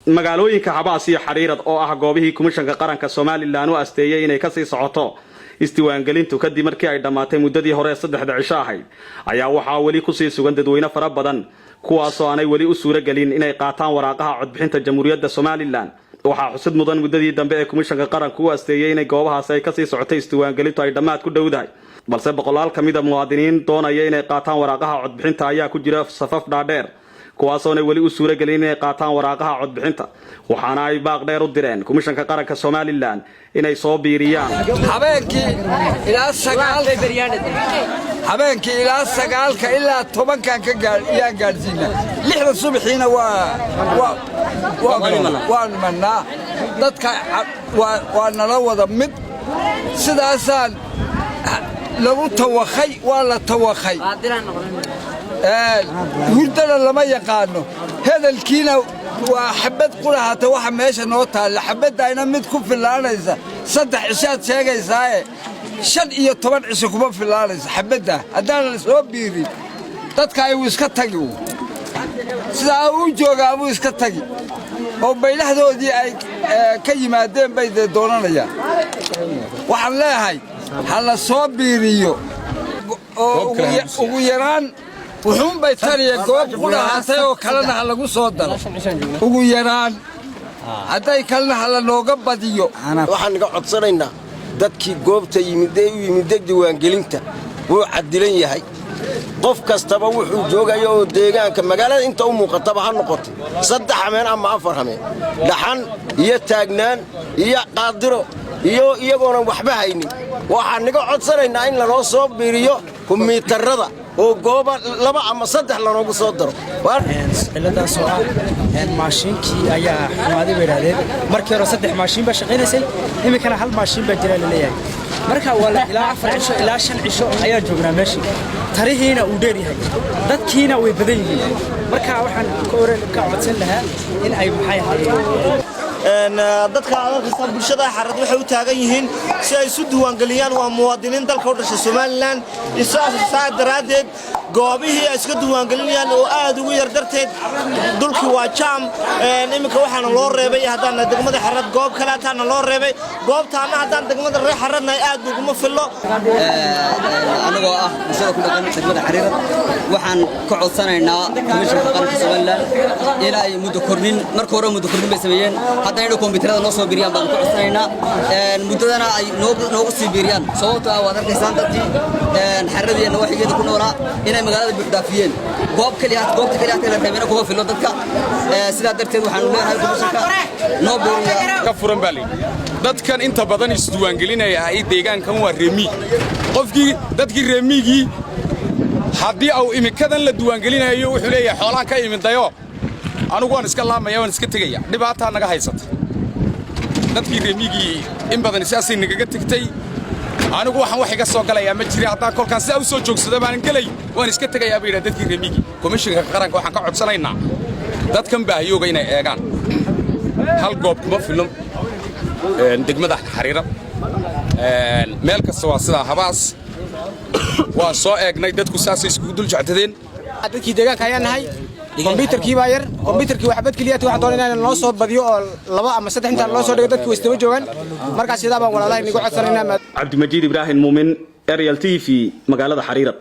magaalooyinka Habaas iyo Xariirad oo ah goobihii Komishanka Qaranka Soomaaliland u asteeyay inay ka sii socoto isdiiwaangelintu kadib markii ay dhamaatay muddadii hore 3 cisho ahayd ayaa waxa wali ku sii sugan dadweyne fara badan kuwaas oo aanay wali u suura galin inay qaataan waraaqaha codbixinta Jamhuuriyadda Soomaaliland waxa xusid mudan muddadii dambe ee Komishanka Qaranku u asteeyay inay goobahaas ay ka sii socotay isdiiwaangelintu ay dhamaad ku dhowdahay balse boqolaal kamid ah muwaadiniin doonaya inay qaataan waraaqaha codbixinta ayaa ku jira safaf dhaadheer kuwaasoo wali u suura galin inay qaataan waraaqaha codbixinta waxaana ay baaq dheer u direen Komishanka Qaranka Soomaaliland inay soo biiriyaan habeenkii ilaa 9 ilaa 10 kan ka gaarsiina 6 subaxina waa manaa dadka waa nala wada mid sidaasaan lagu tawakhay waa la tawakhay hurdana lama yaqaano hadalkiina waa xabad quraata waxa meesha noo taal xabadayna mid ku filaanaysa 3 cishaad sheegaysaa 5 iyo 10 cisho kuma filaanaysa xabada hadaan soo biirin dadka ay iska tagi sidaa uu joogaa uu iska tagi oo baylaxdoodii ay ka yimaadeen bay doonanayaan waxaan leeyahay hala soo biiriyo oo ugu yaraan wuxuun bay tariya goob quraatay oo kalena lagu soo daro ugu yaraan haday kalena hala nooga badiyo waxaan naga codsanaynaa dadkii goobta yimid diiwaangelinta wuu cadilan yahay qof kastaba wuxuu joogayo oo deegaanka magaalada inta u muuqataba ha noqotay 3 hameen ama 4 hameen dhaxan iyo taagnaan iyo qaadiro iyo iyagoona waxba haynin waxaan naga codsanaynaa in la noo soo biiriyo kumiitarada oo gooba 2 ama 3 la noogu soo daro ciladaas oo ah maashiinkii ayaa xumaaday weeraadeen markii hore 3 maashiin ba shaqeynayay imikana hal maashiin ba jira leeyahay marka wala ilaa 4 cisho ilaa 5 cisho ayaa joognaa meesha tarihiina uu dheer yahay dadkiina way badan yihiin marka waxaan ka codsan lahaa in ay maxay ahaayeen dadka adalka bulshada xarad waxay u taagan yihiin si ay isu diiwaangeliyaan waa muwaadiniin dalka u dhashay Soomaaliland isaas daraadeed goobihii ay iska diiwaangelinayaan oo aad ugu yar darteed dulkii waa jam imika waxaana loo reebay hadaan degmada xarad goob kale taana loo reebay goobtaana hadaan degmada xaradna aad ugu filo anagoo ah bulshada ku dhaqan degmada Xariirad waxaan ka codsanaynaa Komishanka Qaranka Soomaaliland inay muddo kordhin markii hore muddo kordhin bay sameeyeen haddana kombiyuutarada noo soo biiriyaan baan ku codsanaynaa muddadana ay noogu sii biiriyaan sababtoo ah waad arkaysaan dadkii xarradeena waxigeeda ku noolaa inay magaalada buuxdaafiyeen goobta kaliya la reebana kuma filo dadka sidaa darteed waxaan leenahay komishanka noo biiriya ka furan bali dadkan inta badan isdiiwaangelinaya ay deegaankan waa reemi qofkii dadkii reemigii haddii uu imikadan la diiwaangelinayo wuxuu leeyahay xoolaan ka imidayo anigu waan iska laamaya waan iska tagaya dhibaato naga haysata dadkii reemigii in badan siyaasay naga tagtay anigu waxaan wax iga soo galaya ma jiri haddaan kolkaan si u soo joogsado baan galay waan iska tagayaa bay dadkii reemigii Komishanka Qaranka waxaan ka codsanaynaa dadkan baahiyooga inay eegaan hal goob kuma filan degmada Xariirad meel kasta waa sida Habaas waa soo eegnay dadku saasay isku dul jectadeen dadkii deegaanka ayaan nahay kombiyuutarkii baa yar kombiyuutarkii waxbad kaliya waxa doonayna loo soo badiyo oo 2 ama 3 inta loo soo dhigo dadkii way joogan marka sidaa baan walaalahay nigu codsanaynaa Cabdi Majiid Ibrahim Muumin Ariel TV magaalada Xariirad